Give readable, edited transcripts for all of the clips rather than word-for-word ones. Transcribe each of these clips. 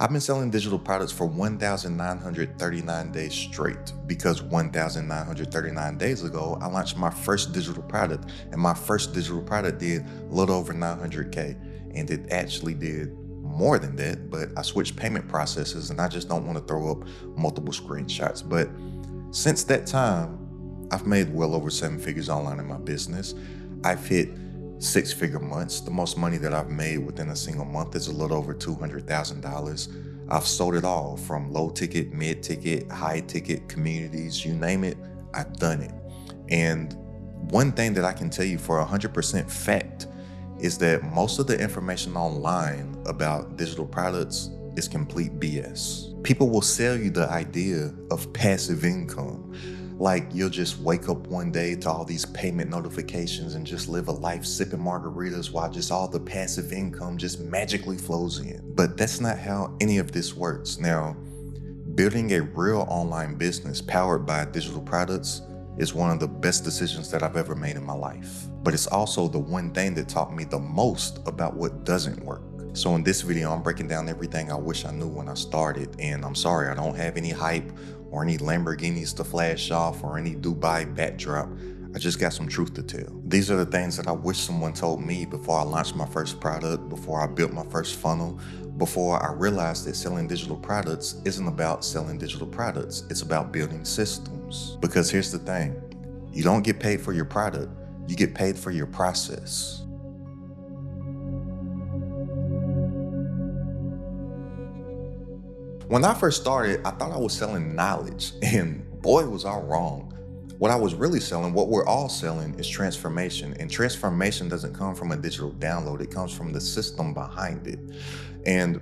I've been selling digital products for 1,939 days straight because 1,939 days ago, I launched my first digital product, and my first digital product did a little over 900K. And it actually did more than that, but I switched payment processes and I just don't want to throw up multiple screenshots. But since that time, I've made well over 7 figures online in my business. I've hit 6 figure months. The most money that I've made within a single month is a little over $200,000. I've sold it all from low ticket, mid ticket, high ticket, communities, you name it, I've done it. And one thing that I can tell you for 100% fact is that most of the information online about digital products is complete BS. People will sell you the idea of passive income. Like you'll just wake up one day to all these payment notifications and just live a life sipping margaritas while just all the passive income just magically flows in. But that's not how any of this works. Now, building a real online business powered by digital products is one of the best decisions that I've ever made in my life. But it's also the one thing that taught me the most about what doesn't work. So in this video, I'm breaking down everything I wish I knew when I started. And I'm sorry, I don't have any hype or any Lamborghinis to flash off or any Dubai backdrop. I just got some truth to tell. These are the things that I wish someone told me before I launched my first product, before I built my first funnel, before I realized that selling digital products isn't about selling digital products. It's about building systems. Because here's the thing, you don't get paid for your product, you get paid for your process. When I first started, I thought I was selling knowledge, and boy, was I wrong. What I was really selling, what we're all selling, is transformation. And transformation doesn't come from a digital download, it comes from the system behind it. And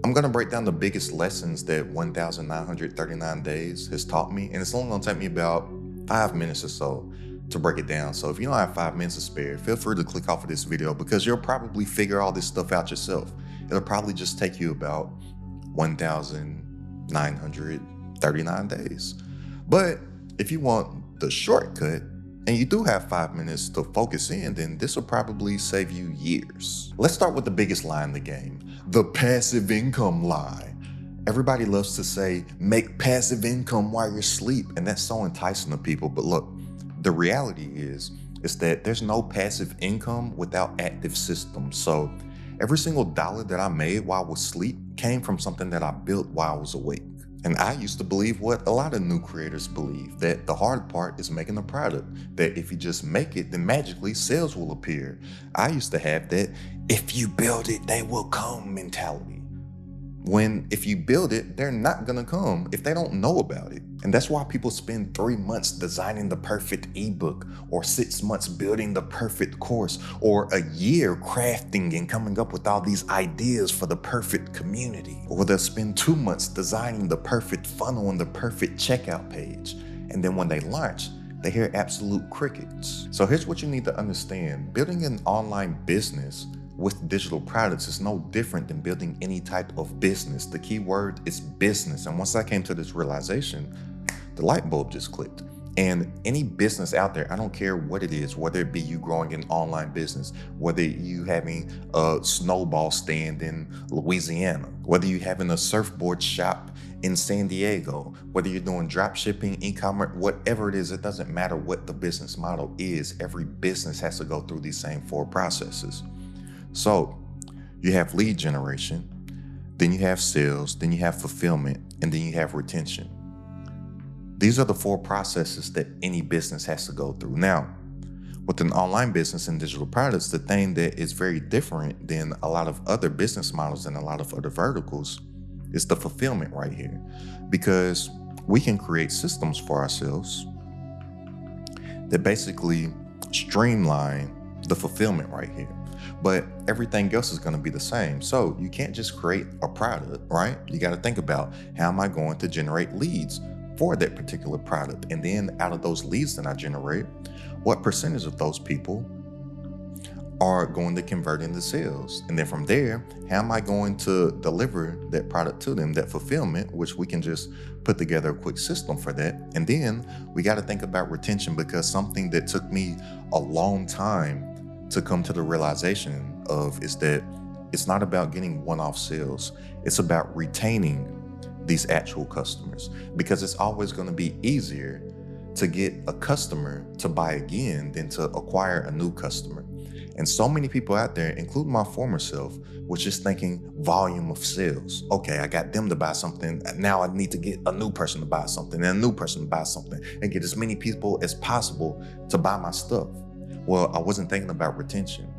I'm gonna break down the biggest lessons that 1,939 days has taught me, and it's only gonna take me about 5 minutes or so to break it down. So if you don't have 5 minutes to spare, feel free to click off of this video because you'll probably figure all this stuff out yourself. It'll probably just take you about 1,939 days. But if you want the shortcut and you do have 5 minutes to focus in, then this will probably save you years. Let's start with the biggest lie in the game, the passive income lie. Everybody loves to say, make passive income while you're asleep, and that's so enticing to people. But look, the reality is that there's no passive income without active systems. So every single dollar that I made while I was asleep came from something that I built while I was awake. And I used to believe what a lot of new creators believe, that the hard part is making a product, that if you just make it, then magically sales will appear. I used to have that, if you build it, they will come mentality. When if you build it, they're not gonna come if they don't know about it. And that's why people spend 3 months designing the perfect ebook, or 6 months building the perfect course, or a year crafting and coming up with all these ideas for the perfect community. Or they'll spend 2 months designing the perfect funnel and the perfect checkout page. And then when they launch, they hear absolute crickets. So here's what you need to understand. Building an online business with digital products is no different than building any type of business. The key word is business. And once I came to this realization, the light bulb just clicked. And any business out there, I don't care what it is, whether it be you growing an online business, whether you having a snowball stand in Louisiana, whether you having a surfboard shop in San Diego, whether you're doing drop shipping, e-commerce, whatever it is, it doesn't matter what the business model is. Every business has to go through these same 4 processes. So you have lead generation, then you have sales, then you have fulfillment, and then you have retention. These are the 4 processes that any business has to go through. Now, with an online business and digital products, the thing that is very different than a lot of other business models and a lot of other verticals is the fulfillment right here. Because we can create systems for ourselves that basically streamline the fulfillment right here. But everything else is going to be the same. So you can't just create a product, right? You got to think about, how am I going to generate leads for that particular product? And then out of those leads that I generate, what percentage of those people are going to convert into sales? And then from there, how am I going to deliver that product to them, that fulfillment, which we can just put together a quick system for that. And then we got to think about retention, because something that took me a long time to come to the realization of is that It's not about getting one-off sales. It's about retaining these actual customers, because it's always going to be easier to get a customer to buy again than to acquire a new customer. And so many people out there, including my former self, was just thinking volume of sales. Okay, I got them to buy something. Now I need to get a new person to buy something and a new person to buy something and get as many people as possible to buy my stuff. Well, I wasn't thinking about retention,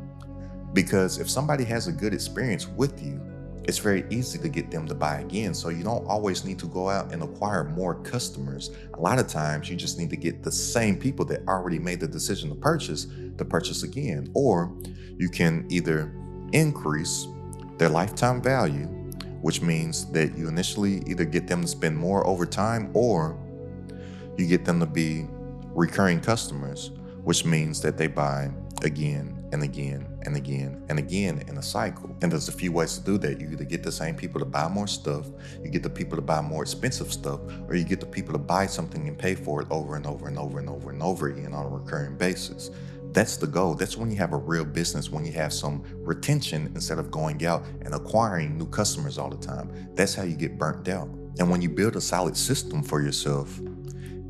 because if somebody has a good experience with you, it's very easy to get them to buy again. So you don't always need to go out and acquire more customers. A lot of times you just need to get the same people that already made the decision to purchase again. Or you can either increase their lifetime value, which means that you initially either get them to spend more over time, or you get them to be recurring customers, which means that they buy again and again and again and again in a cycle. And there's a few ways to do that. You either get the same people to buy more stuff, you get the people to buy more expensive stuff, or you get the people to buy something and pay for it over and over and over and over and over again on a recurring basis. That's the goal. That's when you have a real business, when you have some retention instead of going out and acquiring new customers all the time. That's how you get burnt out. And when you build a solid system for yourself,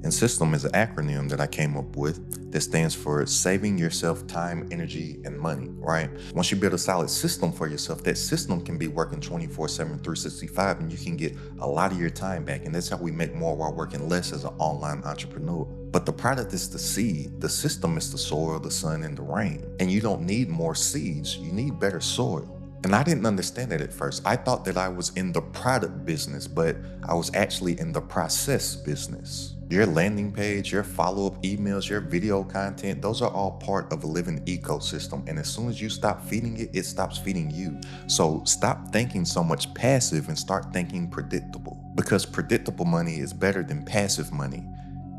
and system is an acronym that I came up with that stands for saving yourself time, energy, and money, right? Once you build a solid system for yourself, that system can be working 24/7, 365, and you can get a lot of your time back. And that's how we make more while working less as an online entrepreneur. But the product is the seed. The system is the soil, the sun, and the rain. And you don't need more seeds. You need better soil. And I didn't understand that at first. I thought that I was in the product business, but I was actually in the process business. Your landing page, your follow-up emails, your video content, those are all part of a living ecosystem. And as soon as you stop feeding it, it stops feeding you. So stop thinking so much passive and start thinking predictable, because predictable money is better than passive money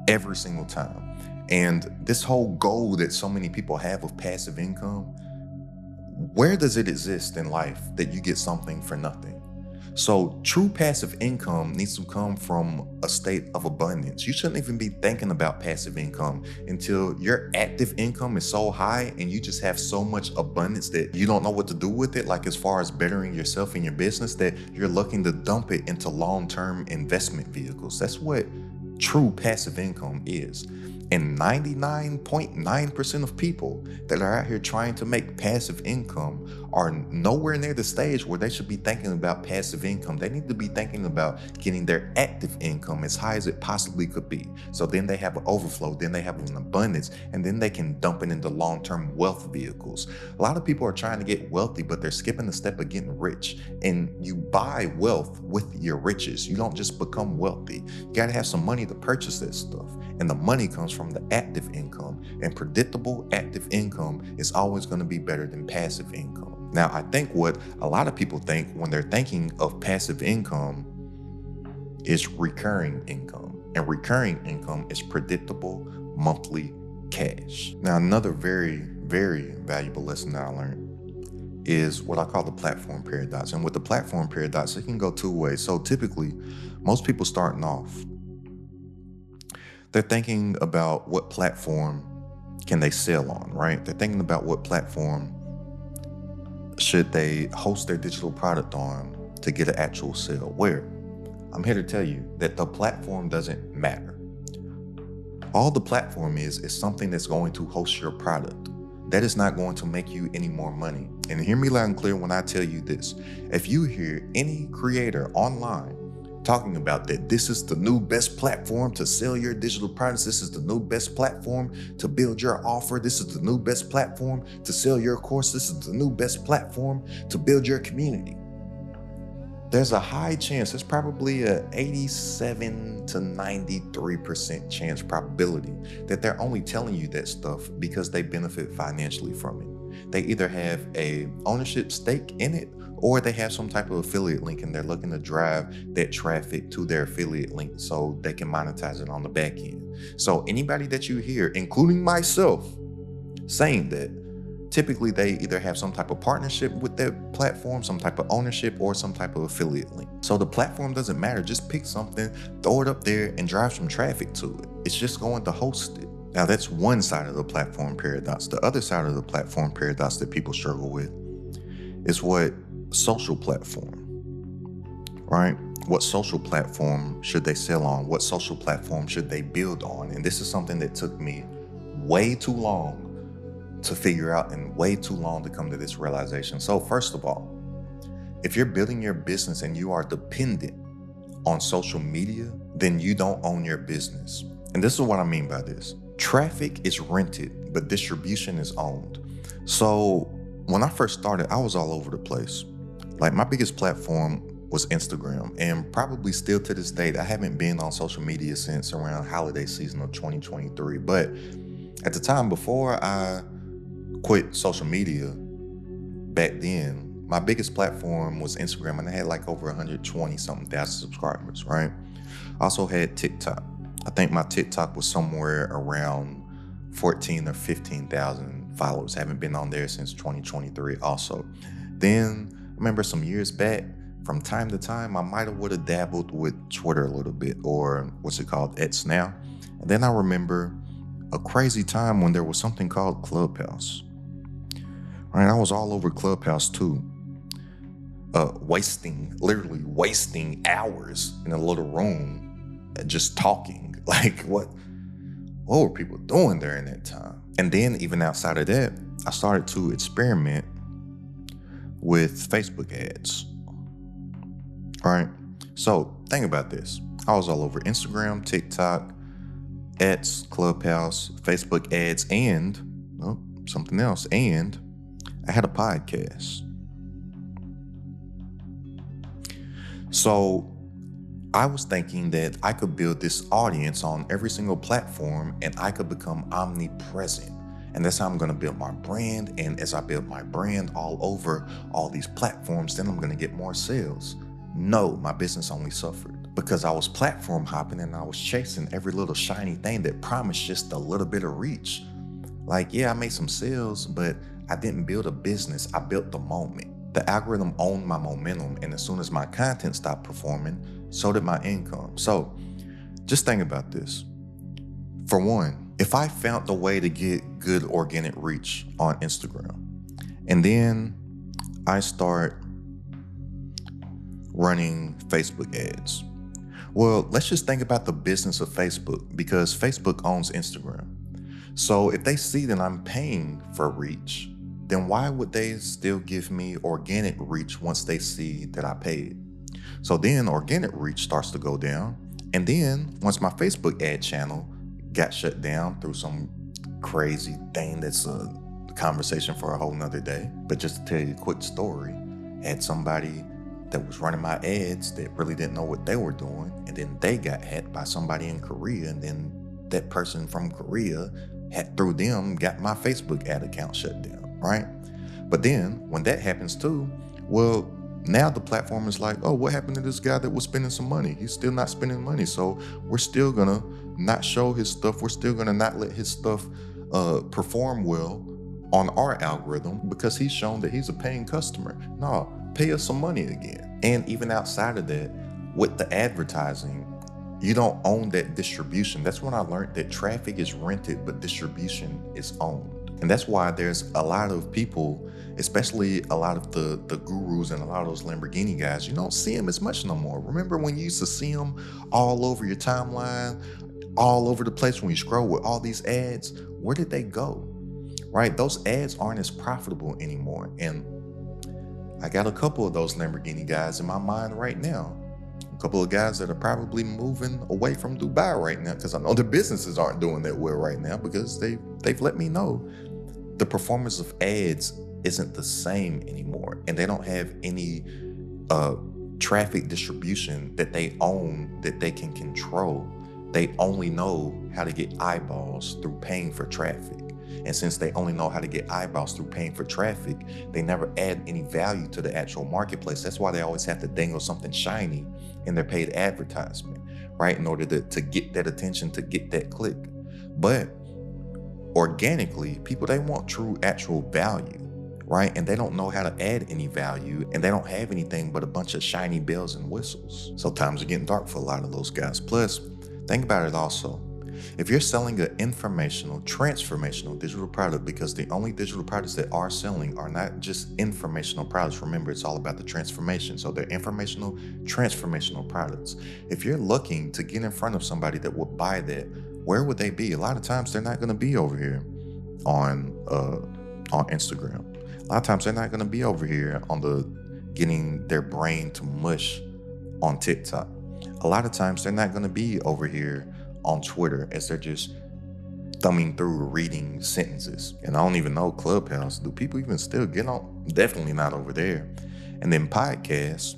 every single time. And this whole goal that so many people have of passive income, where does it exist in life that you get something for nothing? So true passive income needs to come from a state of abundance. You shouldn't even be thinking about passive income until your active income is so high and you just have so much abundance that you don't know what to do with it, like as far as bettering yourself in your business, that you're looking to dump it into long-term investment vehicles. That's what true passive income is. And 99.9% of people that are out here trying to make passive income are nowhere near the stage where they should be thinking about passive income. They need to be thinking about getting their active income as high as it possibly could be. So then they have an overflow, then they have an abundance, and then they can dump it into long-term wealth vehicles. A lot of people are trying to get wealthy, but they're skipping the step of getting rich. And you buy wealth with your riches. You don't just become wealthy. You gotta have some money to purchase that stuff. And the money comes from the active income, and predictable active income is always going to be better than passive income. Now, I think what a lot of people think when they're thinking of passive income is recurring income, and recurring income is predictable monthly cash. Now, another very, very valuable lesson that I learned is what I call the platform paradox. And with the platform paradox, it can go two ways. So typically, most people starting off, they're thinking about what platform can they sell on, right? They're thinking about what platform should they host their digital product on to get an actual sale. Where I'm here to tell you that the platform doesn't matter. All the platform is something that's going to host your product. That is not going to make you any more money. And hear me loud and clear when I tell you this. If you hear any creator online talking about that this is the new best platform to sell your digital products, this is the new best platform to build your offer, this is the new best platform to sell your course, this is the new best platform to build your community, there's a high chance, there's probably a 87 to 93% chance probability that they're only telling you that stuff because they benefit financially from it. They either have a ownership stake in it, or they have some type of affiliate link and they're looking to drive that traffic to their affiliate link so they can monetize it on the back end. So anybody that you hear, including myself, saying that, typically they either have some type of partnership with that platform, some type of ownership, or some type of affiliate link. So the platform doesn't matter. Just pick something, throw it up there, and drive some traffic to it. It's just going to host it. Now that's one side of the platform paradox. The other side of the platform paradox that people struggle with is what social platform, right? What social platform should they sell on? What social platform should they build on? And this is something that took me way too long to figure out and way too long to come to this realization. So first of all, if you're building your business and you are dependent on social media, then you don't own your business. And this is what I mean by this. Traffic is rented, but distribution is owned. So when I first started, I was all over the place. Like my biggest platform was Instagram, and probably still to this date, I haven't been on social media since around holiday season of 2023. But at the time before I quit social media, back then, my biggest platform was Instagram, and I had like over 120 something thousand subscribers, right? I also had TikTok. I think my TikTok was somewhere around 14 or 15,000 followers. Haven't been on there since 2023 also. Then I remember some years back, from time to time, I might have would have dabbled with Twitter a little bit, or what's it called, X now. And then I remember a crazy time when there was something called Clubhouse. All right, I was all over Clubhouse too. Literally wasting hours in a little room just talking. Like what were people doing during that time? And then even outside of that, I started to experiment with Facebook ads. All right, so think about this. I was all over Instagram, TikTok, X, Clubhouse, Facebook ads, and something else. And I had a podcast. So I was thinking that I could build this audience on every single platform and I could become omnipresent. And that's how I'm going to build my brand. And as I build my brand all over all these platforms, then I'm going to get more sales. No, my business only suffered because I was platform hopping and I was chasing every little shiny thing that promised just a little bit of reach. Like, yeah, I made some sales, but I didn't build a business. I built the moment. The algorithm owned my momentum, and as soon as my content stopped performing, so did my income. So just think about this. For one, if I found a way to get good organic reach on Instagram, and then I start running Facebook ads, well, let's just think about the business of Facebook, because Facebook owns Instagram. So if they see that I'm paying for reach, then why would they still give me organic reach once they see that I paid? So then organic reach starts to go down. And then once my Facebook ad channel got shut down through some crazy thing that's a conversation for a whole nother day. But just to tell you a quick story, I had somebody that was running my ads that really didn't know what they were doing. And then they got hacked by somebody in Korea. And then that person from Korea through them got my Facebook ad account shut down. Right? But then when that happens too, well, now the platform is like, oh, what happened to this guy that was spending some money? He's still not spending money. So we're still gonna not show his stuff. We're still gonna not let his stuff perform well on our algorithm because he's shown that he's a paying customer. No, pay us some money again. And even outside of that, with the advertising, you don't own that distribution. That's when I learned that traffic is rented, but distribution is owned. And that's why there's a lot of people, especially a lot of the gurus and a lot of those Lamborghini guys, you don't see them as much no more. Remember when you used to see them all over your timeline, all over the place when you scroll with all these ads? Where did they go? Right? Those ads aren't as profitable anymore. And I got a couple of those Lamborghini guys in my mind right now. A couple of guys that are probably moving away from Dubai right now because I know their businesses aren't doing that well right now because they've let me know the performance of ads isn't the same anymore, and they don't have any traffic distribution that they own that they can control. They only know how to get eyeballs through paying for traffic. And since they only know how to get eyeballs through paying for traffic, they never add any value to the actual marketplace. That's why they always have to dangle something shiny in their paid advertisement, right? In order to get that attention, to get that click. But organically, people, they want true actual value, right? And they don't know how to add any value, and they don't have anything but a bunch of shiny bells and whistles. So times are getting dark for a lot of those guys. Plus, think about it also. If you're selling an informational, transformational digital product, because the only digital products that are selling are not just informational products. Remember, it's all about the transformation. So they're informational, transformational products. If you're looking to get in front of somebody that would buy that, where would they be? A lot of times they're not going to be over here on Instagram. A lot of times they're not going to be over here on the getting their brain to mush on TikTok. A lot of times they're not going to be over here on Twitter as they're just thumbing through reading sentences. And I don't even know Clubhouse. Do people even still get on? Definitely not over there. And then podcasts.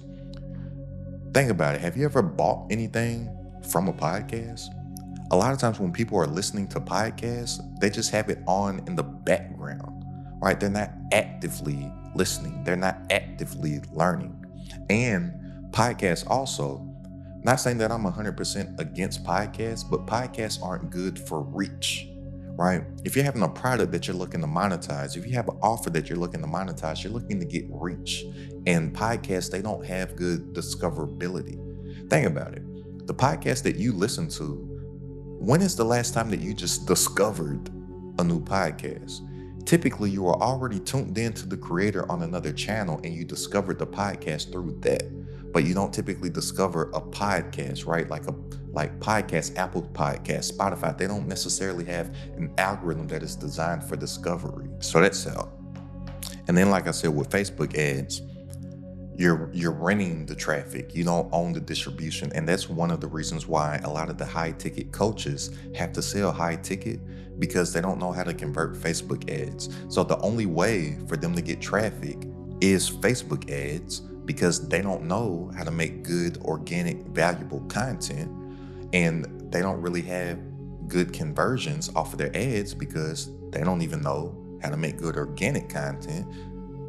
Think about it. Have you ever bought anything from a podcast? A lot of times when people are listening to podcasts, they just have it on in the background, right? They're not actively listening. They're not actively learning. And podcasts also, not saying that I'm 100% against podcasts, but podcasts aren't good for reach, right? If you're having a product that you're looking to monetize, if you have an offer that you're looking to monetize, you're looking to get reach. And podcasts, they don't have good discoverability. Think about it. The podcast that you listen to, when is the last time that you just discovered a new podcast? Typically, you are already tuned into the creator on another channel and you discovered the podcast through that. But you don't typically discover a podcast, right? Like podcasts, Apple Podcasts, Spotify. They don't necessarily have an algorithm that is designed for discovery. So that's out. And then, like I said, with Facebook ads, you're renting the traffic. You don't own the distribution. And that's one of the reasons why a lot of the high ticket coaches have to sell high ticket, because they don't know how to convert Facebook ads. So the only way for them to get traffic is Facebook ads, because they don't know how to make good, organic, valuable content. And they don't really have good conversions off of their ads because they don't even know how to make good organic content,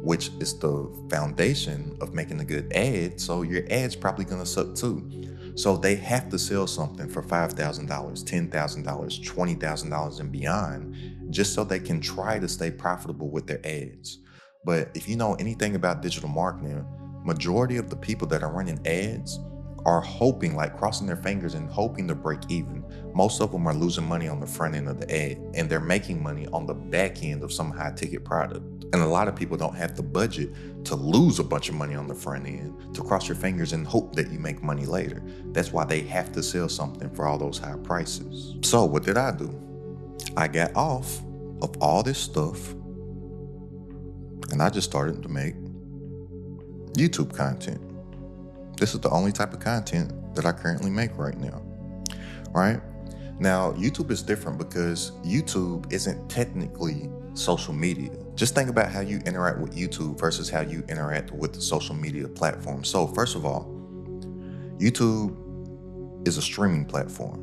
which is the foundation of making a good ad. So your ad's probably gonna suck too. So they have to sell something for $5,000, $10,000, $20,000 and beyond, just so they can try to stay profitable with their ads. But if you know anything about digital marketing, majority of the people that are running ads are hoping, like crossing their fingers and hoping to break even. Most of them are losing money on the front end of the ad, and they're making money on the back end of some high ticket product. And a lot of people don't have the budget to lose a bunch of money on the front end, to cross your fingers and hope that you make money later. That's why they have to sell something for all those high prices. So what did I do? I got off of all this stuff and I just started to make YouTube content. This is the only type of content that I currently make right now, right? Now, YouTube is different because YouTube isn't technically social media. Just think about how you interact with YouTube versus how you interact with the social media platform. So first of all, YouTube is a streaming platform,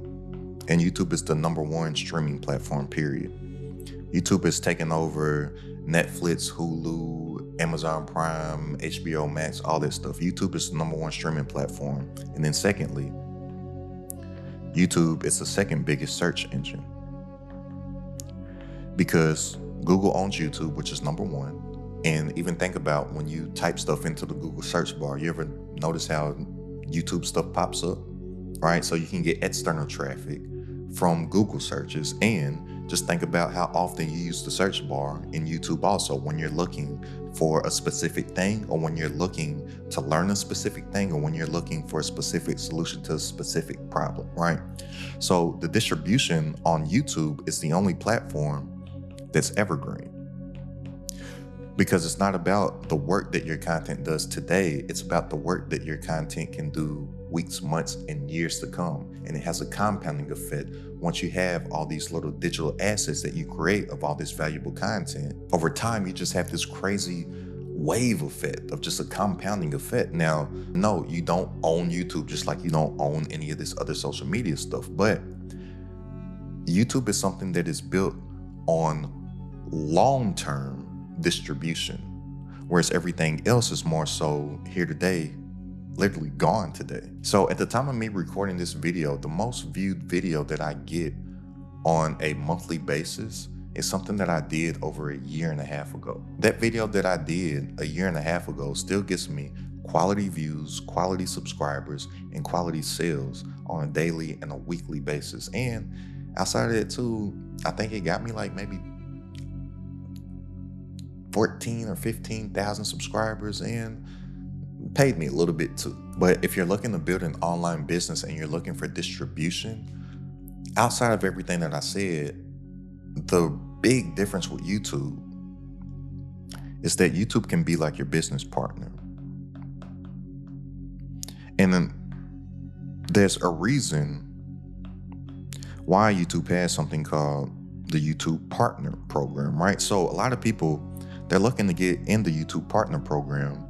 and YouTube is the #1 streaming platform, period. YouTube has taken over Netflix, Hulu, Amazon Prime, HBO Max, all that stuff. YouTube is the #1 streaming platform. And then secondly, YouTube is the second biggest search engine, because Google owns YouTube, which is #1. And even think about when you type stuff into the Google search bar, you ever notice how YouTube stuff pops up, right? So you can get external traffic from Google searches. And just think about how often you use the search bar in YouTube also, when you're looking for a specific thing, or when you're looking to learn a specific thing, or when you're looking for a specific solution to a specific problem, right? So the distribution on YouTube is the only platform that's evergreen, because it's not about the work that your content does today. It's about the work that your content can do weeks, months, and years to come. And it has a compounding effect. Once you have all these little digital assets that you create of all this valuable content, over time, you just have this crazy wave effect of just a compounding effect. Now, no, you don't own YouTube, just like you don't own any of this other social media stuff. But YouTube is something that is built on long-term distribution, whereas everything else is more so here today, literally gone today. So at the time of me recording this video, the most viewed video that I get on a monthly basis is something that I did over a year and a half ago. That video that I did a year and a half ago still gets me quality views, quality subscribers, and quality sales on a daily and a weekly basis. And Outside of that too, I think it got me like maybe 14 or 15,000 subscribers and paid me a little bit too. But if you're looking to build an online business and you're looking for distribution, outside of everything that I said, the big difference with YouTube is that YouTube can be like your business partner. And then there's a reason why YouTube has something called the YouTube Partner Program, right? So a lot of people, they're looking to get in the YouTube Partner Program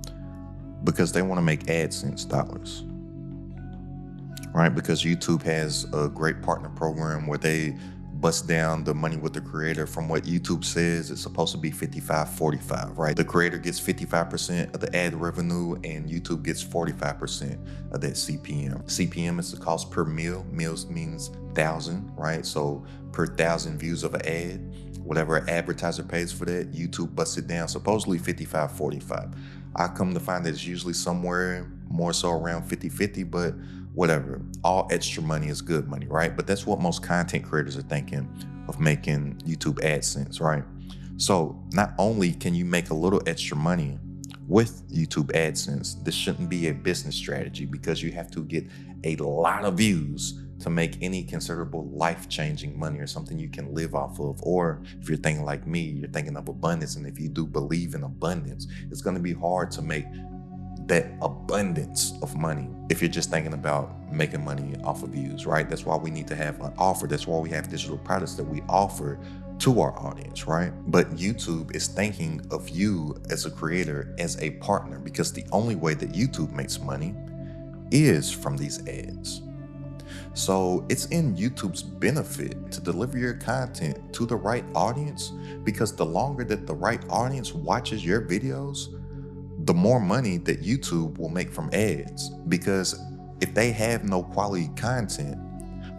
because they want to make AdSense dollars, right? Because YouTube has a great partner program where they bust down the money with the creator. From what YouTube says, it's supposed to be 55-45, right? The creator gets 55% of the ad revenue and YouTube gets 45% of that CPM. CPM is the cost per mil. Mils means 1,000, right? So per 1,000 views of an ad, whatever an advertiser pays for that, YouTube busts it down, supposedly 55-45. I come to find that it's usually somewhere more so around 50-50, but whatever. All extra money is good money, right? But that's what most content creators are thinking of making YouTube AdSense, right? So not only can you make a little extra money with YouTube AdSense, this shouldn't be a business strategy because you have to get a lot of views to make any considerable life-changing money or something you can live off of. Or if you're thinking like me, you're thinking of abundance. And if you do believe in abundance, it's going to be hard to make that abundance of money if you're just thinking about making money off of views, right? That's why we need to have an offer. That's why we have digital products that we offer to our audience, right? But YouTube is thinking of you as a creator as a partner, because the only way that YouTube makes money is from these ads. So it's in YouTube's benefit to deliver your content to the right audience, because the longer that the right audience watches your videos, the more money that YouTube will make from ads. Because if they have no quality content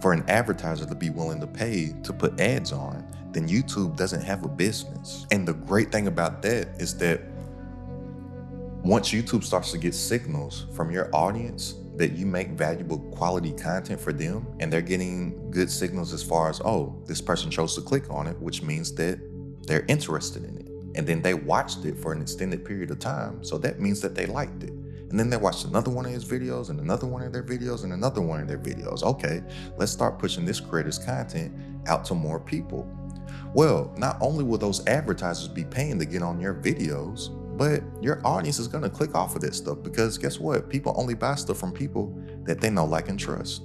for an advertiser to be willing to pay to put ads on, then YouTube doesn't have a business. And the great thing about that is that once YouTube starts to get signals from your audience that you make valuable quality content for them, and they're getting good signals as far as, oh, this person chose to click on it, which means that they're interested in it. And then they watched it for an extended period of time. So that means that they liked it. And then they watched another one of his videos and another one of their videos and another one of their videos. Okay, let's start pushing this creator's content out to more people. Well, not only will those advertisers be paying to get on your videos, but your audience is going to click off of that stuff, because guess what? People only buy stuff from people that they know, like, and trust.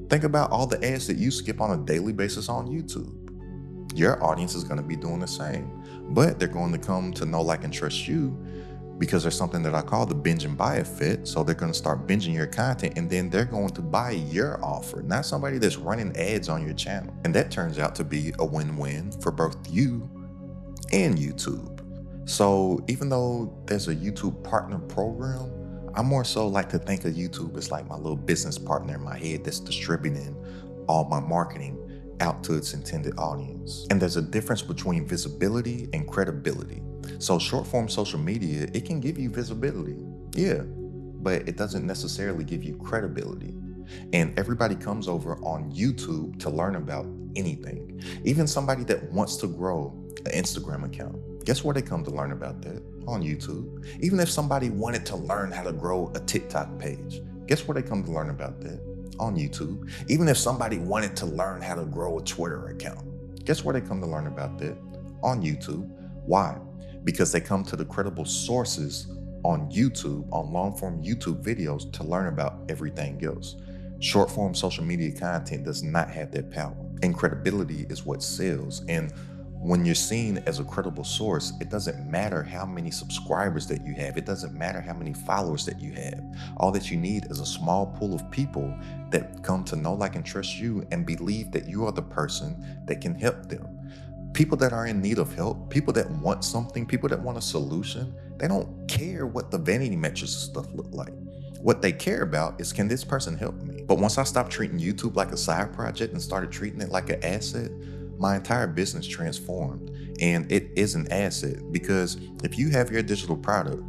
Think about all the ads that you skip on a daily basis on YouTube. Your audience is going to be doing the same, but they're going to come to know, like, and trust you because there's something that I call the binge and buy effect. So they're going to start binging your content, and then they're going to buy your offer, not somebody that's running ads on your channel. And that turns out to be a win-win for both you and YouTube. So even though there's a YouTube partner program, I more so like to think of YouTube as like my little business partner in my head that's distributing all my marketing out to its intended audience. And there's a difference between visibility and credibility. So short form social media, it can give you visibility, yeah, but it doesn't necessarily give you credibility. And everybody comes over on YouTube to learn about anything. Even somebody that wants to grow an Instagram account, guess where they come to learn about that? On YouTube. Even if somebody wanted to learn how to grow a TikTok page, guess where they come to learn about that? On YouTube. Even if somebody wanted to learn how to grow a Twitter account, guess where they come to learn about that? On YouTube. Why? Because they come to the credible sources on YouTube, on long form YouTube videos, to learn about everything else. Short form social media content does not have that power, and credibility is what sells. And when you're seen as a credible source, it doesn't matter how many subscribers that you have. It doesn't matter how many followers that you have. All that you need is a small pool of people that come to know, like, and trust you and believe that you are the person that can help them. People that are in need of help, people that want something, people that want a solution, they don't care what the vanity metrics and stuff look like. What they care about is, can this person help me? But once I stopped treating YouTube like a side project and started treating it like an asset, my entire business transformed. And it is an asset, because if you have your digital product,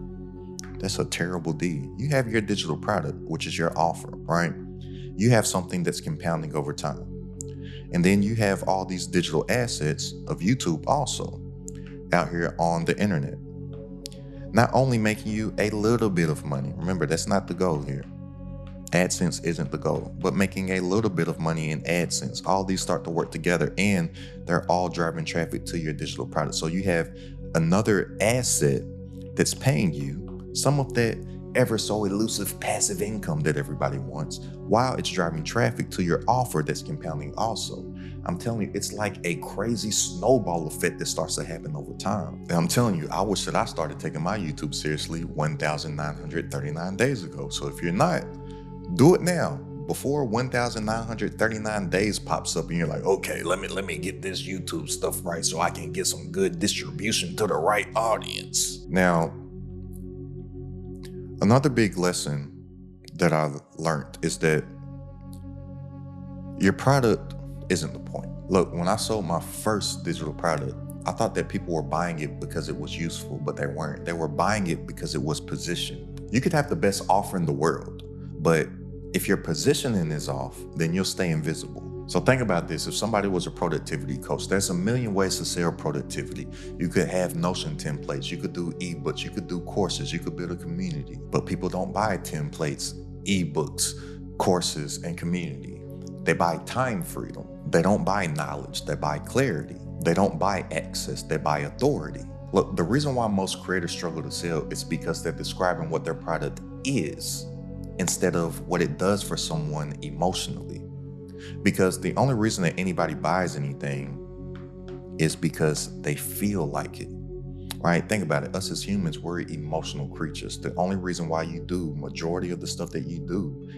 that's a terrible deed. You have your digital product, which is your offer, right? You have something that's compounding over time. And then you have all these digital assets of YouTube also out here on the internet, not only making you a little bit of money. Remember, that's not the goal here. AdSense isn't the goal, but making a little bit of money in AdSense. All these start to work together, and they're all driving traffic to your digital product. So you have another asset that's paying you some of that ever so elusive passive income that everybody wants, while it's driving traffic to your offer that's compounding also. I'm telling you, it's like a crazy snowball effect that starts to happen over time. And I'm telling you, I wish that I started taking my YouTube seriously 1,939 days ago. So if you're not, do it now before 1,939 days pops up and you're like, okay, let me get this YouTube stuff right so I can get some good distribution to the right audience. Now, another big lesson that I've learned is that your product isn't the point. Look, when I sold my first digital product, I thought that people were buying it because it was useful, but they weren't. They were buying it because it was positioned. You could have the best offer in the world, but if your positioning is off, then you'll stay invisible. So think about this. If somebody was a productivity coach, there's a million ways to sell productivity. You could have Notion templates, you could do ebooks, you could do courses, you could build a community. But people don't buy templates, ebooks, courses, and community. They buy time freedom. They don't buy knowledge, they buy clarity. They don't buy access, they buy authority. Look, the reason why most creators struggle to sell is because they're describing what their product is instead of what it does for someone emotionally. Because the only reason that anybody buys anything is because they feel like it, right? Think about it. Us as humans, we're emotional creatures. The only reason why you do majority of the stuff that you do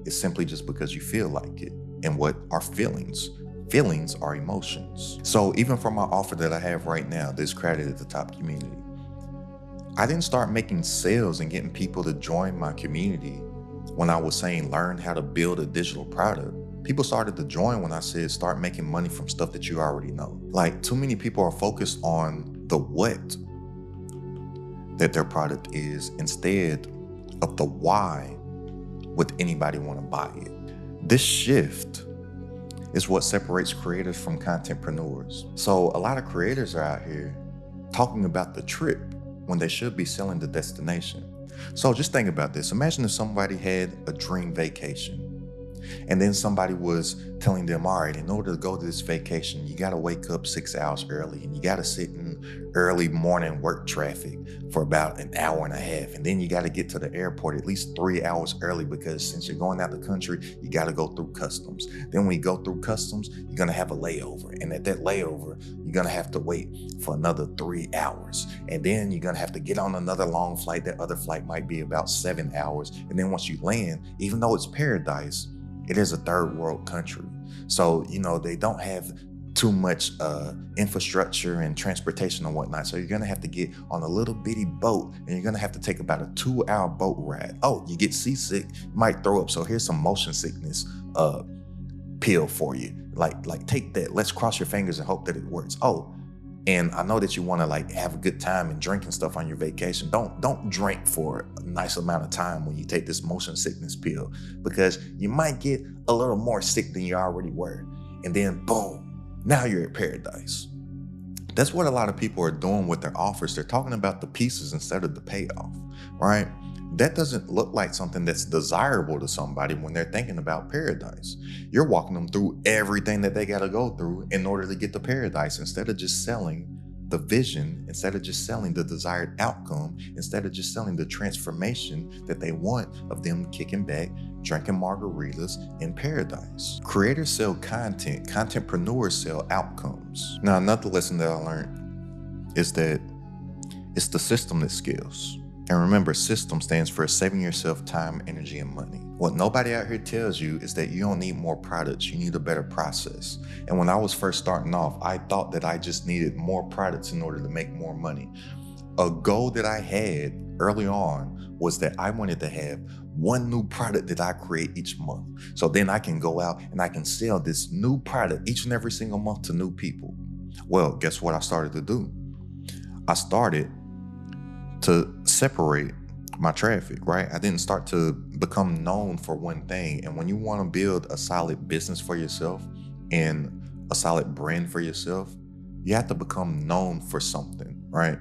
is simply just because you feel like it. And what are feelings? Feelings are emotions. So even for my offer that I have right now, this Credit at the Top community, I didn't start making sales and getting people to join my community when I was saying learn how to build a digital product. People started to join when I said start making money from stuff that you already know. Like, too many people are focused on the what that their product is instead of the why would anybody want to buy it. This shift is what separates creators from contentpreneurs. So a lot of creators are out here talking about the trip when they should be selling the destination. So just think about this. Imagine if somebody had a dream vacation and then somebody was telling them, all right, in order to go to this vacation, you got to wake up 6 hours early and you got to sit in early morning work traffic for about an hour and a half. And then you got to get to the airport at least 3 hours early because since you're going out the country, you got to go through customs. Then when you go through customs, you're going to have a layover. And at that layover, you're going to have to wait for another 3 hours. And then you're going to have to get on another long flight. That other flight might be about 7 hours. And then once you land, even though it's paradise, it is a third world country. So, they don't have too much infrastructure and transportation and whatnot. So you're gonna have to get on a little bitty boat and you're gonna have to take about a 2-hour boat ride. Oh, you get seasick, you might throw up. So here's some motion sickness pill for you. Like take that, let's cross your fingers and hope that it works. Oh, and I know that you want to have a good time and drink and stuff on your vacation. Don't drink for a nice amount of time when you take this motion sickness pill, because you might get a little more sick than you already were. And then boom, now you're at paradise. That's what a lot of people are doing with their offers. They're talking about the pieces instead of the payoff, right? That doesn't look like something that's desirable to somebody when they're thinking about paradise. You're walking them through everything that they got to go through in order to get to paradise, instead of just selling the vision, instead of just selling the desired outcome, instead of just selling the transformation that they want of them kicking back, drinking margaritas in paradise. Creators sell content, contentpreneurs sell outcomes. Now, another lesson that I learned is that it's the system that scales. And remember, system stands for saving yourself time, energy, and money. What nobody out here tells you is that you don't need more products, you need a better process. And when I was first starting off, I thought that I just needed more products in order to make more money. A goal that I had early on was that I wanted to have one new product that I create each month. So then I can go out and I can sell this new product each and every single month to new people. Well, guess what I started to do? I started to separate my traffic, right? I didn't start to become known for one thing. And when you want to build a solid business for yourself, and a solid brand for yourself, you have to become known for something, right?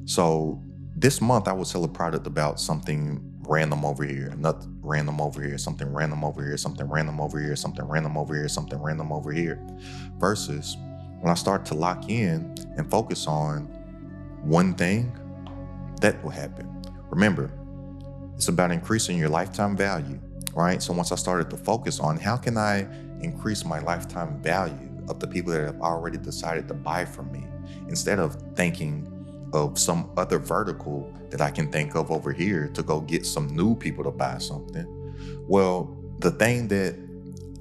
So this month I would sell a product about something random over here, nothing random over here, something random over here, something random over here, something random over here, something random over here. Versus when I start to lock in and focus on one thing, that will happen. Remember, it's about increasing your lifetime value, right? So once I started to focus on how can I increase my lifetime value of the people that have already decided to buy from me, instead of thinking of some other vertical that I can think of over here to go get some new people to buy something. Well, the thing that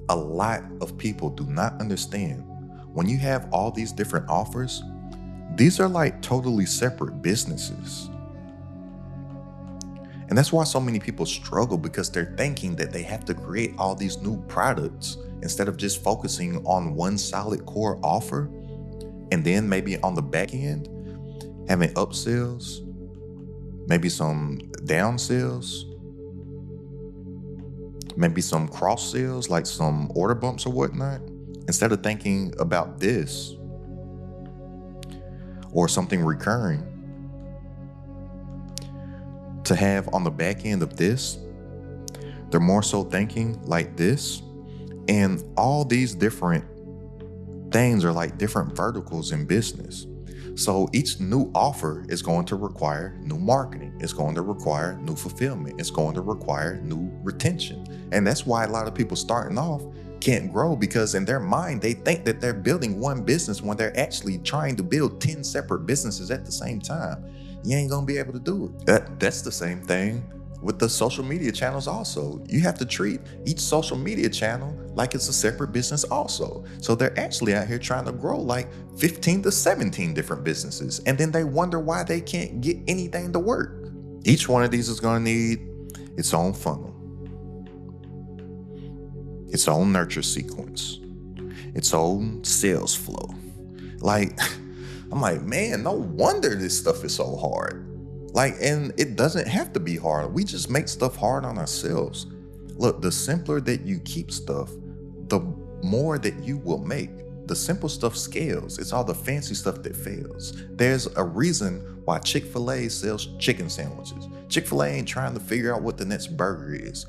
a lot of people do not understand, when you have all these different offers, these are like totally separate businesses. And that's why so many people struggle, because they're thinking that they have to create all these new products instead of just focusing on one solid core offer. And then maybe on the back end, having upsells, maybe some downsells, maybe some cross sales, like some order bumps or whatnot. Instead of thinking about this or something recurring to have on the back end of this, they're more so thinking like this. And all these different things are like different verticals in business. So each new offer is going to require new marketing. It's going to require new fulfillment. It's going to require new retention. And that's why a lot of people starting off can't grow, because in their mind, they think that they're building one business when they're actually trying to build 10 separate businesses at the same time. You ain't gonna be able to do it. That's the same thing with the social media channels also. You have to treat each social media channel like it's a separate business also. So they're actually out here trying to grow like 15 to 17 different businesses. And then they wonder why they can't get anything to work. Each one of these is gonna need its own funnel, its own nurture sequence, its own sales flow. Like, I'm like, man, no wonder this stuff is so hard. Like, and it doesn't have to be hard. We just make stuff hard on ourselves. Look, the simpler that you keep stuff, the more that you will make. The simple stuff scales. It's all the fancy stuff that fails. There's a reason why Chick-fil-A sells chicken sandwiches. Chick-fil-A ain't trying to figure out what the next burger is.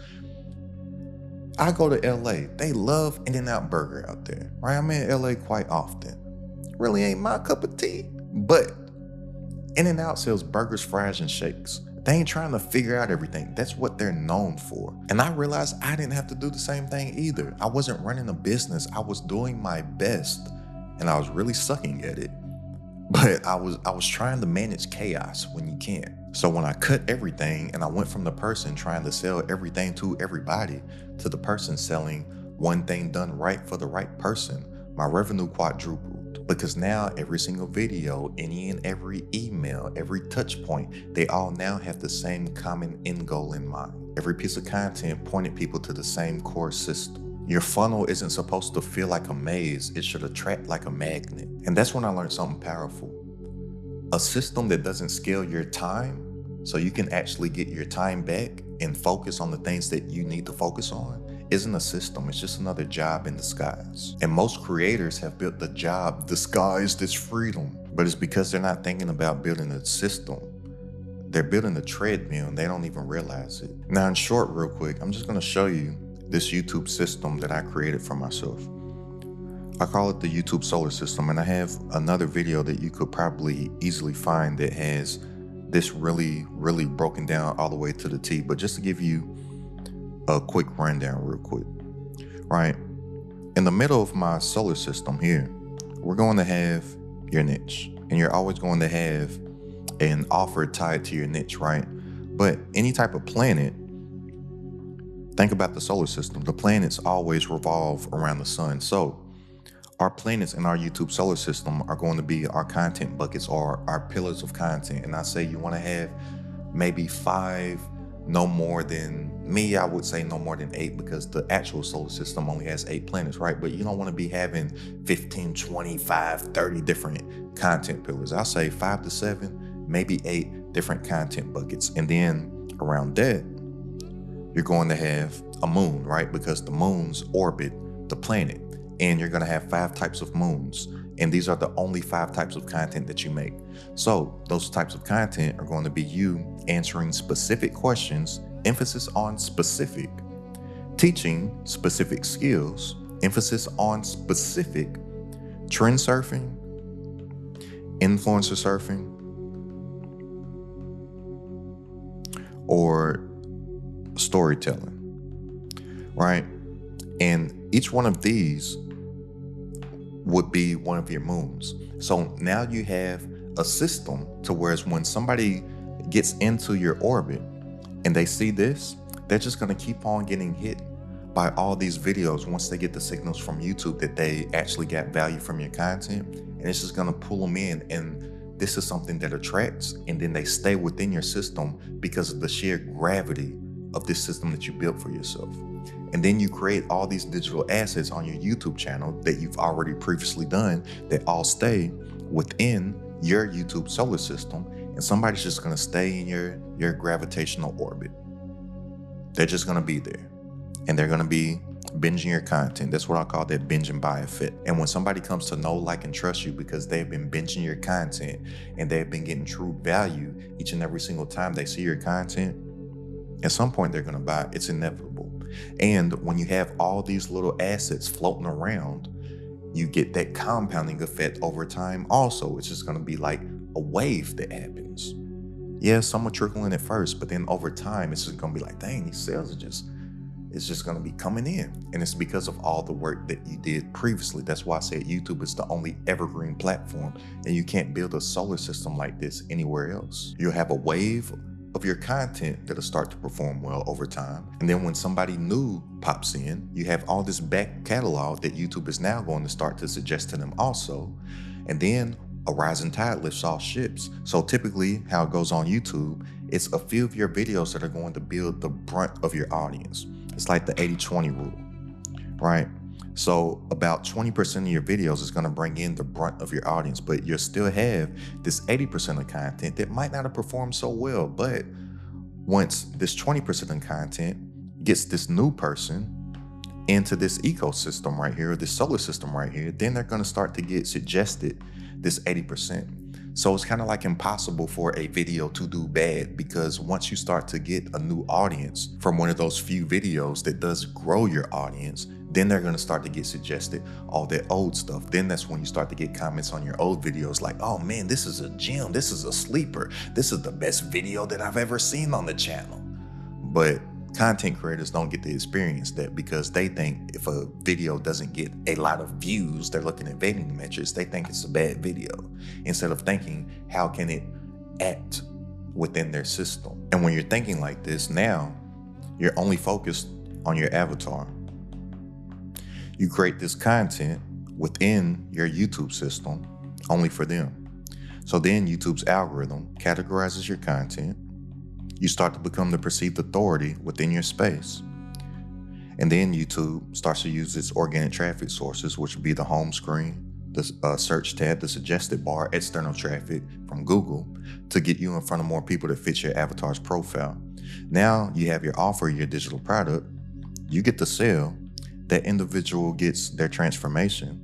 I go to LA. They love In-N-Out Burger out there, right? I'm in LA quite often. Really ain't my cup of tea, but In-N-Out sells burgers, fries, and shakes. They ain't trying to figure out everything. That's what they're known for. And I realized I didn't have to do the same thing either. I wasn't running a business. I was doing my best, and I was really sucking at it. But I was trying to manage chaos when you can't. So when I cut everything and I went from the person trying to sell everything to everybody to the person selling one thing done right for the right person, my revenue quadrupled. Because now every single video, any and every email, every touch point, they all now have the same common end goal in mind. Every piece of content pointed people to the same core system. Your funnel isn't supposed to feel like a maze. It should attract like a magnet. And that's when I learned something powerful. A system that doesn't scale your time so you can actually get your time back and focus on the things that you need to focus on isn't a system. It's just another job in disguise. And most creators have built the job disguised as freedom, but it's because they're not thinking about building a system. They're building a treadmill and they don't even realize it. Now, in short, real quick, I'm just gonna show you this YouTube system that I created for myself. I call it the YouTube solar system, and I have another video that you could probably easily find that has this really broken down all the way to the T. But just to give you a quick rundown real quick, right? In the middle of my solar system here, we're going to have your niche, and you're always going to have an offer tied to your niche, right? But any type of planet, think about the solar system. The planets always revolve around the sun. So our planets in our YouTube solar system are going to be our content buckets or our pillars of content. And I say you want to have maybe 5, no more than, me, I would say no more than 8, because the actual solar system only has 8 planets, right? But you don't want to be having 15, 25, 30 different content pillars. I'll say 5 to 7, maybe 8 different content buckets. And then around that, you're going to have a moon, right? Because the moons orbit the planet. and you're going to have 5 types of moons. And these are the only 5 types of content that you make. So those types of content are going to be you answering specific questions, emphasis on specific, teaching specific skills, emphasis on specific, trend surfing, influencer surfing, or storytelling, right? And each one of these would be one of your moons. So now you have a system to whereas when somebody gets into your orbit and they see this, they're just going to keep on getting hit by all these videos once they get the signals from YouTube that they actually got value from your content, and it's just going to pull them in. And this is something that attracts, and then they stay within your system because of the sheer gravity of this system that you built for yourself. And then you create all these digital assets on your YouTube channel that you've already previously done that all stay within your YouTube solar system, and somebody's just going to stay in your gravitational orbit. They're just going to be there, and they're going to be binging your content. That's what I call that binge and buy effect. And when somebody comes to know, like, and trust you because they've been binging your content and they've been getting true value each and every single time they see your content, at some point they're going to buy. It's inevitable. And when you have all these little assets floating around, you get that compounding effect over time also. It's just going to be like a wave that happens. Yeah, some will trickle in at first, but then over time, it's just going to be like, dang, these sales it's just going to be coming in. And it's because of all the work that you did previously. That's why I said YouTube is the only evergreen platform, and you can't build a solar system like this anywhere else. You'll have a wave of your content that'll start to perform well over time. And then when somebody new pops in, you have all this back catalog that YouTube is now going to start to suggest to them also. And then a rising tide lifts all ships. So typically how it goes on YouTube, it's a few of your videos that are going to build the brunt of your audience. It's like the 80-20 rule, right? So about 20% of your videos is going to bring in the brunt of your audience, but you'll still have this 80% of content that might not have performed so well. But once this 20% of content gets this new person into this ecosystem right here, this solar system right here, then they're going to start to get suggested this 80%. So it's kind of like impossible for a video to do bad, because once you start to get a new audience from one of those few videos that does grow your audience, then they're going to start to get suggested all that old stuff. Then that's when you start to get comments on your old videos like, oh man, this is a gem, this is a sleeper, this is the best video that I've ever seen on the channel. But content creators don't get to experience that, because they think if a video doesn't get a lot of views, they're looking at Vanity metrics, they think it's a bad video, instead of thinking, how can it act within their system? And when you're thinking like this, now you're only focused on your avatar. You create this content within your YouTube system only for them. So then YouTube's algorithm categorizes your content. You start to become the perceived authority within your space. And then YouTube starts to use its organic traffic sources, which would be the home screen, the search tab, the suggested bar, external traffic from Google, to get you in front of more people that fit your avatar's profile. Now you have your offer, your digital product, you get to sell, that individual gets their transformation.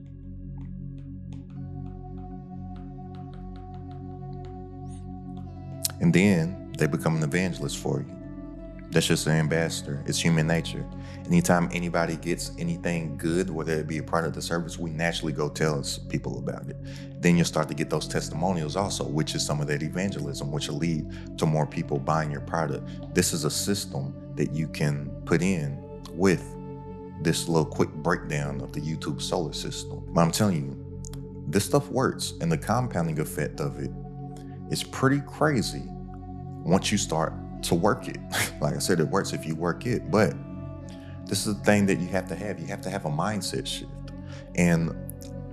And then they become an evangelist for you. That's just an ambassador. It's human nature. Anytime anybody gets anything good, whether it be a product or service, we naturally go tell people about it. Then you'll start to get those testimonials also, which is some of that evangelism, which will lead to more people buying your product. This is a system that you can put in with this little quick breakdown of the YouTube solar system. But I'm telling you, this stuff works, and the compounding effect of it is pretty crazy once you start to work it. Like I said, it works if you work it, but this is the thing that you have to have. You have to have a mindset shift. And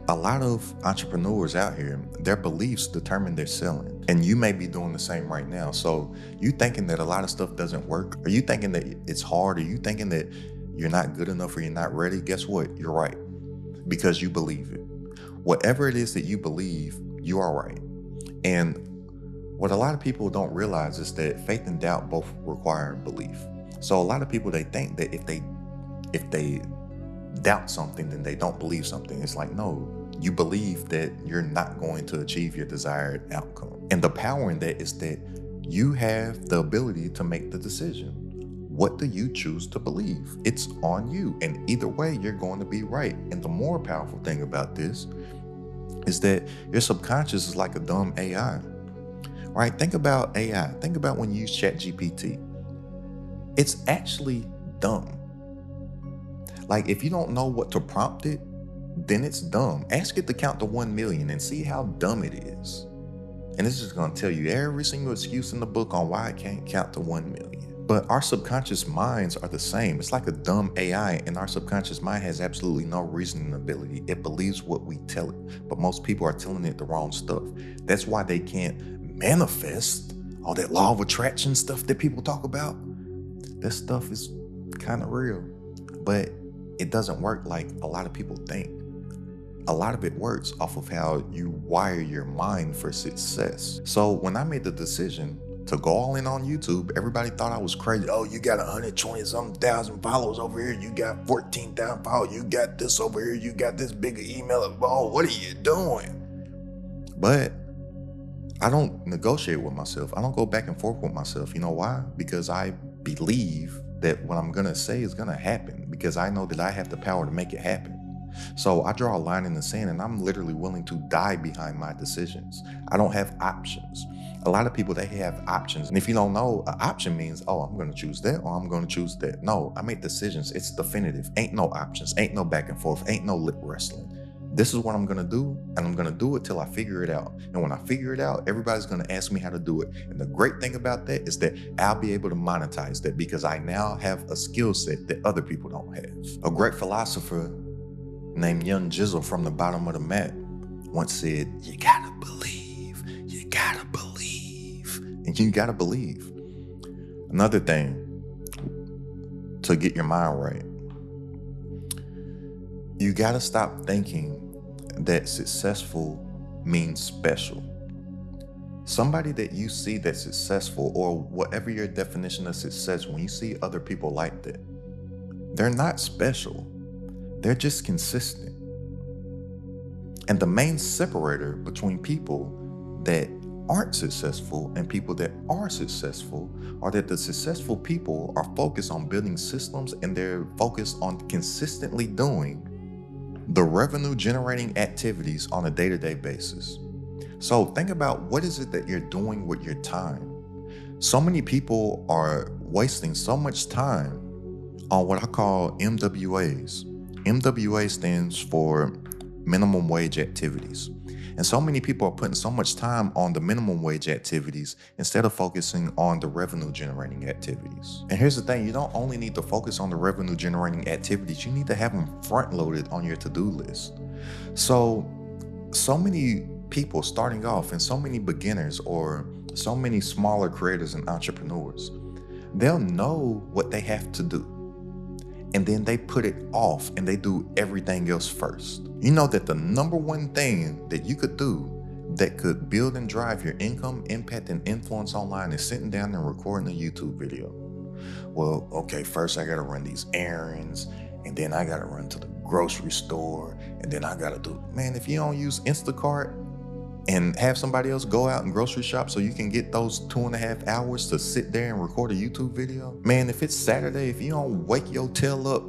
a lot of entrepreneurs out here, their beliefs determine their selling. And you may be doing the same right now. So you thinking that a lot of stuff doesn't work? Are you thinking that it's hard? Are you thinking that you're not good enough or you're not ready? Guess what? You're right, because you believe it. Whatever it is that you believe, you are right. And what a lot of people don't realize is that faith and doubt both require belief. So a lot of people, they think that if they doubt something, then they don't believe something. It's like, no, you believe that you're not going to achieve your desired outcome. And the power in that is that you have the ability to make the decision. What do you choose to believe? It's on you. And either way, you're going to be right. And the more powerful thing about this is that your subconscious is like a dumb AI, right? Think about AI. Think about when you use ChatGPT. It's actually dumb. Like, if you don't know what to prompt it, then it's dumb. Ask it to count to 1 million and see how dumb it is. And it's just going to tell you every single excuse in the book on why it can't count to 1 million. But our subconscious minds are the same. It's like a dumb AI, and our subconscious mind has absolutely no reasoning ability. It believes what we tell it, but most people are telling it the wrong stuff. That's why they can't manifest all that law of attraction stuff that people talk about. That stuff is kind of real, but it doesn't work like a lot of people think. A lot of it works off of how you wire your mind for success. So when I made the decision to go all in on YouTube, everybody thought I was crazy. Oh, you got 120-something thousand followers over here. You got 14,000 followers. You got this over here. You got this bigger email. Oh, what are you doing? But I don't negotiate with myself. I don't go back and forth with myself. You know why? Because I believe that what I'm going to say is going to happen, because I know that I have the power to make it happen. So I draw a line in the sand, and I'm literally willing to die behind my decisions. I don't have options. A lot of people, they have options. And if you don't know, an option means, oh, I'm going to choose that or I'm going to choose that. No, I make decisions. It's definitive. Ain't no options. Ain't no back and forth. Ain't no lip wrestling. This is what I'm going to do, and I'm going to do it till I figure it out. And when I figure it out, everybody's going to ask me how to do it. And the great thing about that is that I'll be able to monetize that, because I now have a skill set that other people don't have. A great philosopher named Young Jizzle from the bottom of the map once said, you gotta believe, you gotta believe, and you gotta believe. Another thing to get your mind right, you gotta stop thinking that successful means special. Somebody that you see that's successful, or whatever your definition of success, when you see other people like that, they're not special. They're just consistent. And the main separator between people that aren't successful and people that are successful are that the successful people are focused on building systems, and they're focused on consistently doing the revenue generating activities on a day-to-day basis. So think about, what is it that you're doing with your time? So many people are wasting so much time on what I call MWAs. MWA stands for minimum wage activities. And so many people are putting so much time on the minimum wage activities instead of focusing on the revenue generating activities. And here's the thing, you don't only need to focus on the revenue generating activities, you need to have them front loaded on your to-do list. So many people starting off, and so many beginners, or so many smaller creators and entrepreneurs, they'll know what they have to do, and then they put it off and they do everything else first. You know that the number one thing that you could do that could build and drive your income, impact, and influence online is sitting down and recording a YouTube video. Well, okay, first I gotta run these errands, and then I gotta run to the grocery store, and then I gotta do, man, if you don't use Instacart and have somebody else go out and grocery shop so you can get those 2.5 hours to sit there and record a YouTube video, man, if it's Saturday, if you don't wake your tail up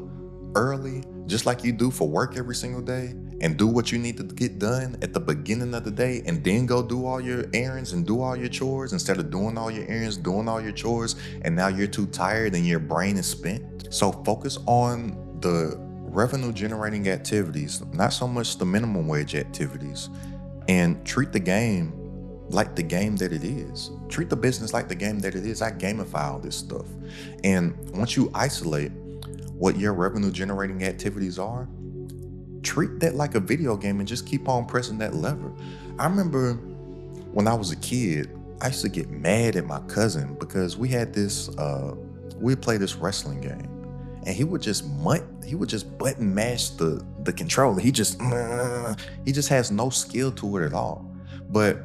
early, just like you do for work every single day, and do what you need to get done at the beginning of the day, and then go do all your errands and do all your chores, instead of doing all your errands, doing all your chores, and now you're too tired and your brain is spent. So focus on the revenue generating activities, not so much the minimum wage activities, and treat the game like the game that it is. Treat the business like the game that it is. I gamify all this stuff. And once you isolate what your revenue generating activities are, treat that like a video game and just keep on pressing that lever. I remember when I was a kid, I used to get mad at my cousin because we had this, we'd play this wrestling game, and he would just button mash the controller. He just has no skill to it at all. But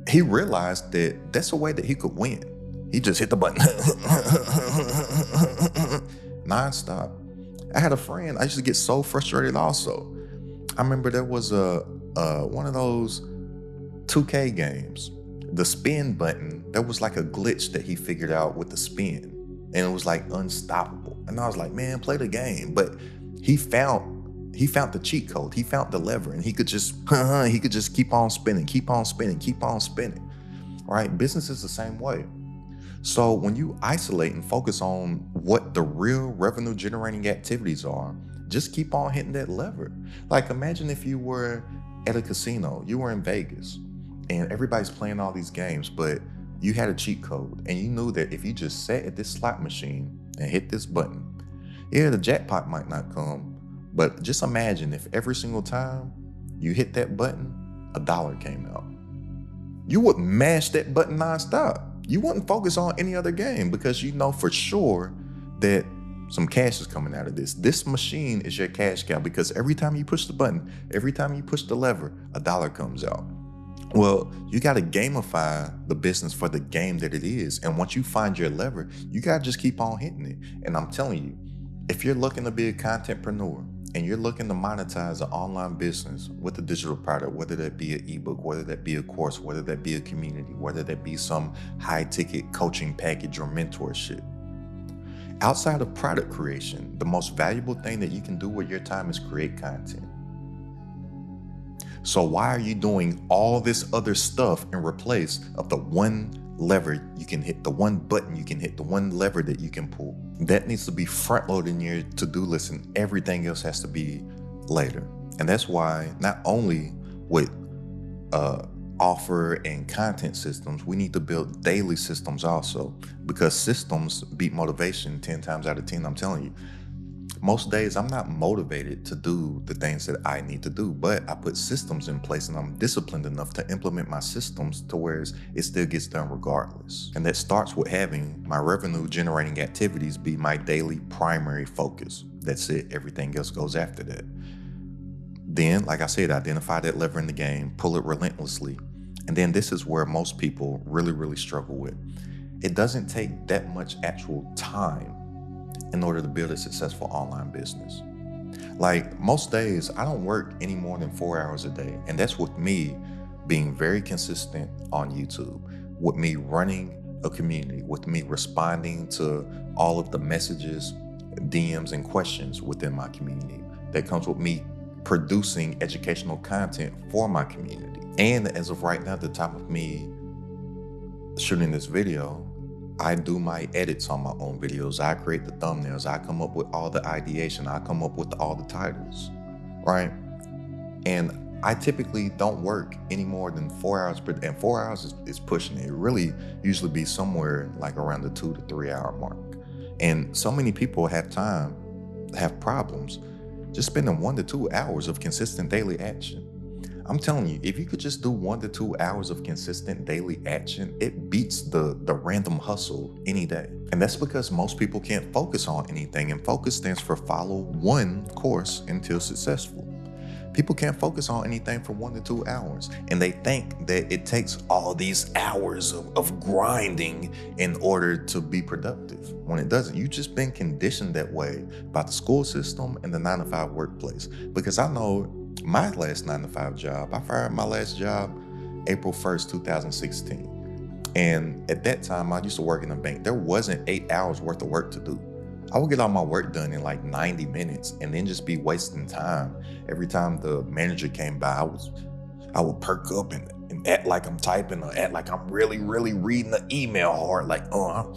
he realized that that's a way that he could win. He just hit the button nonstop. I had a friend, I used to get so frustrated also. I remember there was one of those 2K games. The spin button, there was like a glitch that he figured out with the spin, and it was like unstoppable. And I was like, man, play the game. But he found the cheat code. He found the lever, and he could just keep on spinning, keep on spinning, keep on spinning. Right? Business is the same way. So when you isolate and focus on what the real revenue generating activities are, just keep on hitting that lever. Like imagine if you were at a casino, you were in Vegas, and everybody's playing all these games, but you had a cheat code and you knew that if you just sat at this slot machine and hit this button, yeah, the jackpot might not come, but just imagine if every single time you hit that button, $1 came out. You would mash that button nonstop. You wouldn't focus on any other game because you know for sure that some cash is coming out of this. This machine is your cash cow because every time you push the button, every time you push the lever, $1 comes out. Well, you got to gamify the business for the game that it is. And once you find your lever, you got to just keep on hitting it. And I'm telling you, if you're looking to be a contentpreneur and you're looking to monetize an online business with a digital product, whether that be an ebook, whether that be a course, whether that be a community, whether that be some high ticket coaching package or mentorship, outside of product creation, the most valuable thing that you can do with your time is create content. So why are you doing all this other stuff in replace of the one lever you can hit, the one button you can hit, the one lever that you can pull? That needs to be front loaded in your to-do list, and everything else has to be later. And that's why not only with offer and content systems, we need to build daily systems also, because systems beat motivation 10 times out of 10. I'm telling you, most days I'm not motivated to do the things that I need to do, but I put systems in place and I'm disciplined enough to implement my systems to where it still gets done regardless. And that starts with having my revenue generating activities be my daily primary focus. That's it. Everything else goes after that. Then, like I said, identify that lever in the game, pull it relentlessly. And then this is where most people really struggle with. It doesn't take that much actual time in order to build a successful online business. Like most days, I don't work any more than 4 hours a day. And that's with me being very consistent on YouTube, with me running a community, with me responding to all of the messages, DMs, and questions within my community. That comes with me producing educational content for my community. And as of right now, at the time of me shooting this video, I do my edits on my own videos. I create the thumbnails. I come up with all the ideation. I come up with all the titles, right? And I typically don't work any more than 4 hours per day. And 4 hours is pushing it. It really usually be somewhere like around the 2 to 3 hour mark. And so many people have problems just spending 1 to 2 hours of consistent daily action. I'm telling you, if you could just do 1 to 2 hours of consistent daily action, it beats the random hustle any day. And that's because most people can't focus on anything, and focus stands for follow one course until successful. People can't focus on anything for 1 to 2 hours, and they think that it takes all these hours of grinding in order to be productive, when it doesn't. You've just been conditioned that way by the school system and the 9-to-5 workplace. Because I know my last 9-to-5 job, I fired my last job April 1st, 2016. And at that time, I used to work in a bank. There wasn't 8 hours worth of work to do. I would get all my work done in like 90 minutes and then just be wasting time. Every time the manager came by, I would perk up and act like I'm typing, or act like I'm really reading the email hard. Like, oh,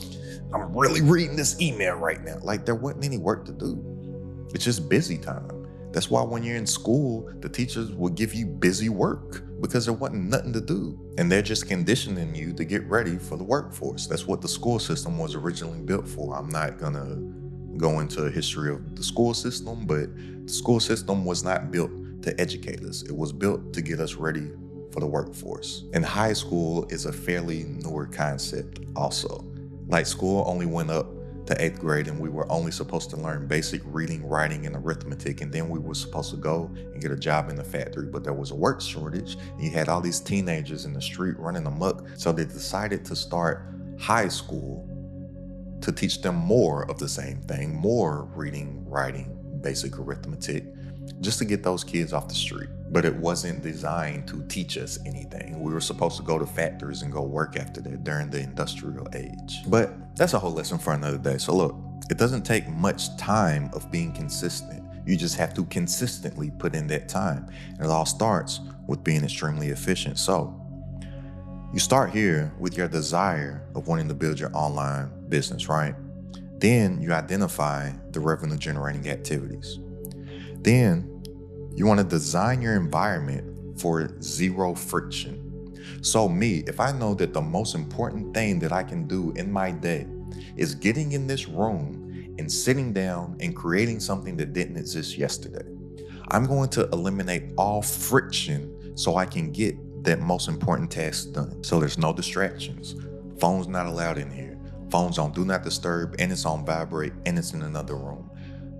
I'm really reading this email right now. Like there wasn't any work to do. It's just busy time. That's why when you're in school, the teachers will give you busy work because there wasn't nothing to do. And they're just conditioning you to get ready for the workforce. That's what the school system was originally built for. I'm not gonna go into a history of the school system, but the school system was not built to educate us. It was built to get us ready for the workforce. And high school is a fairly newer concept also. Like school only went up to 8th grade, and we were only supposed to learn basic reading, writing, and arithmetic, and then we were supposed to go and get a job in the factory. But there was a work shortage, and you had all these teenagers in the street running amok, so they decided to start high school to teach them more of the same thing, more reading, writing, basic arithmetic just to get those kids off the street. But it wasn't designed to teach us anything. We were supposed to go to factories and go work after that during the industrial age. But that's a whole lesson for another day. So look, it doesn't take much time of being consistent. You just have to consistently put in that time. And it all starts with being extremely efficient. So you start here with your desire of wanting to build your online business, right? Then you identify the revenue generating activities. Then you want to design your environment for zero friction. So me, if I know that the most important thing that I can do in my day is getting in this room and sitting down and creating something that didn't exist yesterday, I'm going to eliminate all friction so I can get that most important task done. So there's no distractions. Phone's not allowed in here. Phone's on do not disturb, and it's on vibrate, and it's in another room.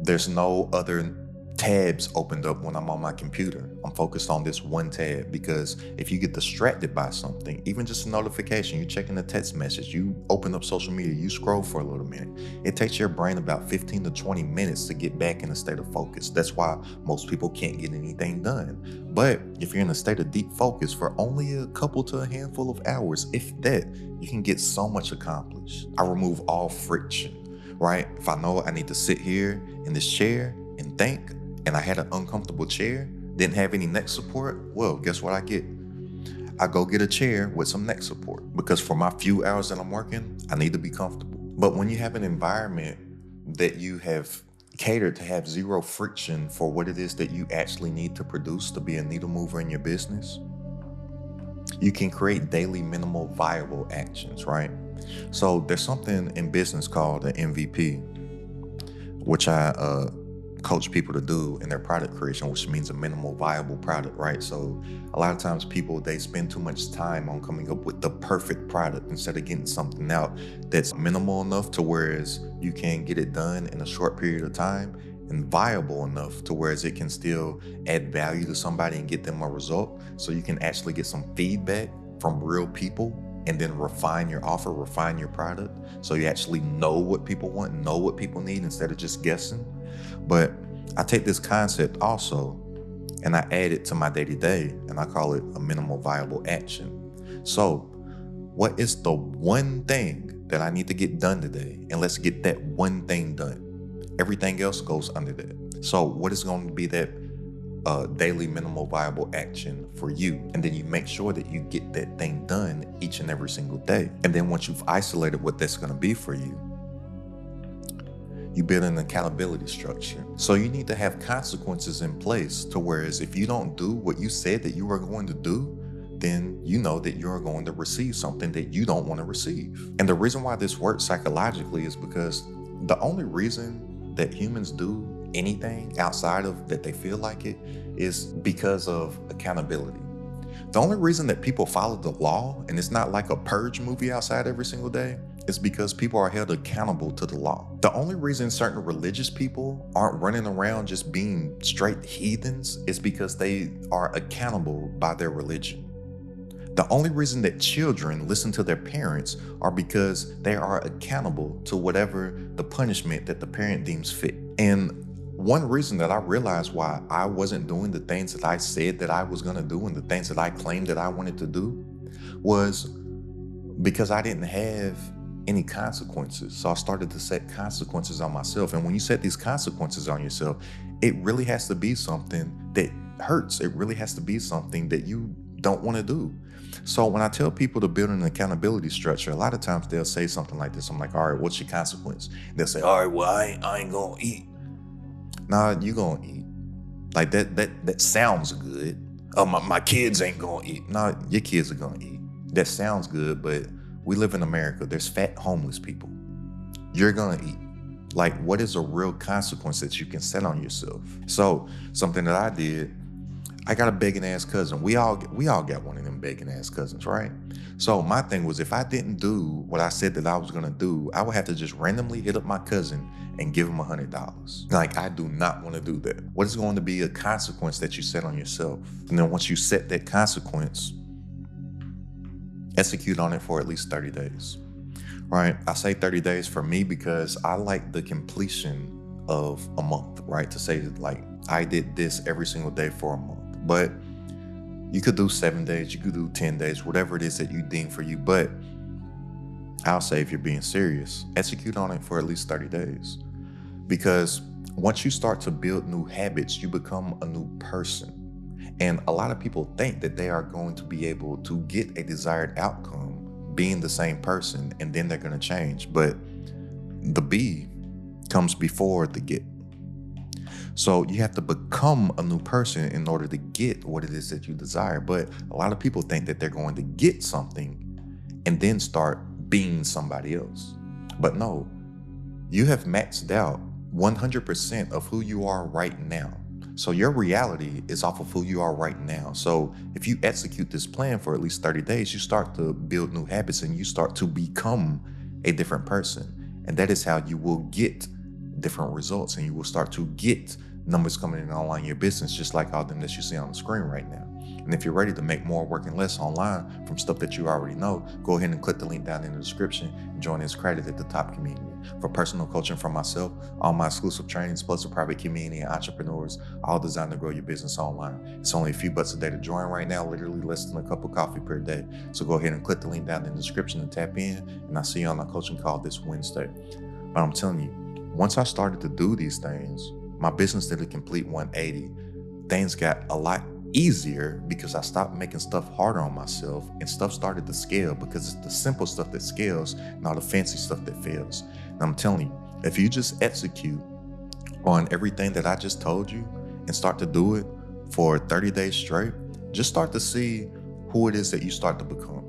There's no other tabs opened up when I'm on my computer. I'm focused on this one tab, because if you get distracted by something, even just a notification, you're checking a text message, you open up social media, you scroll for a little minute, it takes your brain about 15 to 20 minutes to get back in a state of focus. That's why most people can't get anything done. But if you're in a state of deep focus for only a couple to a handful of hours, if that, you can get so much accomplished. I remove all friction, right? If I know I need to sit here in this chair and think, and I had an uncomfortable chair, didn't have any neck support, well, guess what I get? I go get a chair with some neck support, because for my few hours that I'm working, I need to be comfortable. But when you have an environment that you have catered to have zero friction for what it is that you actually need to produce to be a needle mover in your business, you can create daily minimal viable actions, right? So there's something in business called an MVP, which I coach people to do in their product creation, which means a minimal viable product, right? So a lot of times people, they spend too much time on coming up with the perfect product instead of getting something out that's minimal enough to whereas you can get it done in a short period of time, and viable enough to whereas it can still add value to somebody and get them a result. So you can actually get some feedback from real people and then refine your offer, refine your product. So you actually know what people want, know what people need instead of just guessing. But I take this concept also and I add it to my day-to-day, and I call it a minimal viable action. So what is the one thing that I need to get done today? And let's get that one thing done. Everything else goes under that. So what is going to be that daily minimal viable action for you? And then you make sure that you get that thing done each and every single day. And then once you've isolated what that's going to be for you, you build an accountability structure. So you need to have consequences in place to whereas if you don't do what you said that you were going to do, then you know that you're going to receive something that you don't want to receive. And the reason why this works psychologically is because the only reason that humans do anything outside of that they feel like it is because of accountability. The only reason that people follow the law, and it's not like a purge movie outside every single day, is because people are held accountable to the law. The only reason certain religious people aren't running around just being straight heathens is because they are accountable by their religion. The only reason that children listen to their parents are because they are accountable to whatever the punishment that the parent deems fit. And one reason that I realized why I wasn't doing the things that I said that I was gonna do and the things that I claimed that I wanted to do was because I didn't have any consequences. So I started to set consequences on myself. And when you set these consequences on yourself, it really has to be something that hurts. It really has to be something that you don't want to do. So when I tell people to build an accountability structure, a lot of times they'll say something like this. I'm like, all right, what's your consequence? They'll say, all right, well, I ain't gonna eat. Nah, you gonna eat. Like that sounds good. Oh, my kids ain't gonna eat. Nah, your kids are gonna eat. That sounds good, but we live in America. There's fat homeless people. You're gonna eat. Like, what is a real consequence that you can set on yourself? So something that I did, I got a begging ass cousin. We all got one of them begging ass cousins, right? So my thing was, if I didn't do what I said that I was gonna do, I would have to just randomly hit up my cousin and give him $100. Like, I do not want to do that. What is going to be a consequence that you set on yourself? And then once you set that consequence, execute on it for at least 30 days, right? I say 30 days for me because I like the completion of a month, right? To say that like I did this every single day for a month. But you could do 7 days, you could do 10 days, whatever it is that you deem for you. But I'll say if you're being serious, execute on it for at least 30 days. Because once you start to build new habits, you become a new person. And a lot of people think that they are going to be able to get a desired outcome being the same person and then they're going to change. But the be comes before the get. So you have to become a new person in order to get what it is that you desire. But a lot of people think that they're going to get something and then start being somebody else. But no, you have maxed out 100% of who you are right now. So your reality is off of who you are right now. So if you execute this plan for at least 30 days, you start to build new habits and you start to become a different person. And that is how you will get different results and you will start to get numbers coming in online in your business, just like all them that you see on the screen right now. And if you're ready to make more working less online from stuff that you already know, go ahead and click the link down in the description and join this Credit at the Top community. For personal coaching from myself, all my exclusive trainings, plus a private community and entrepreneurs, all designed to grow your business online. It's only a few bucks a day to join right now, literally less than a cup of coffee per day. So go ahead and click the link down in the description and tap in, and I'll see you on our coaching call this Wednesday. But I'm telling you, once I started to do these things, my business did a complete 180. Things got a lot easier because I stopped making stuff harder on myself and stuff started to scale because it's the simple stuff that scales, not the fancy stuff that fails. And I'm telling you, if you just execute on everything that I just told you and start to do it for 30 days straight, just start to see who it is that you start to become.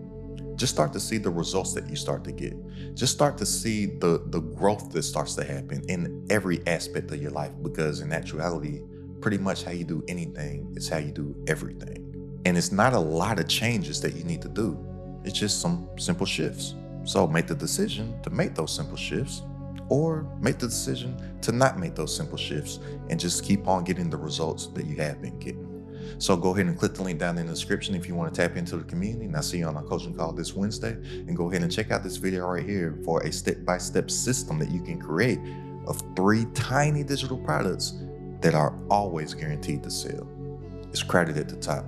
Just start to see the results that you start to get. Just start to see the growth that starts to happen in every aspect of your life, because in actuality, pretty much how you do anything is how you do everything. And it's not a lot of changes that you need to do. It's just some simple shifts. So make the decision to make those simple shifts, or make the decision to not make those simple shifts and just keep on getting the results that you have been getting. So go ahead and click the link down in the description if you want to tap into the community. And I'll see you on our coaching call this Wednesday. And go ahead and check out this video right here for a step-by-step system that you can create of 3 tiny digital products that are always guaranteed to sell. It's Credit at the Top.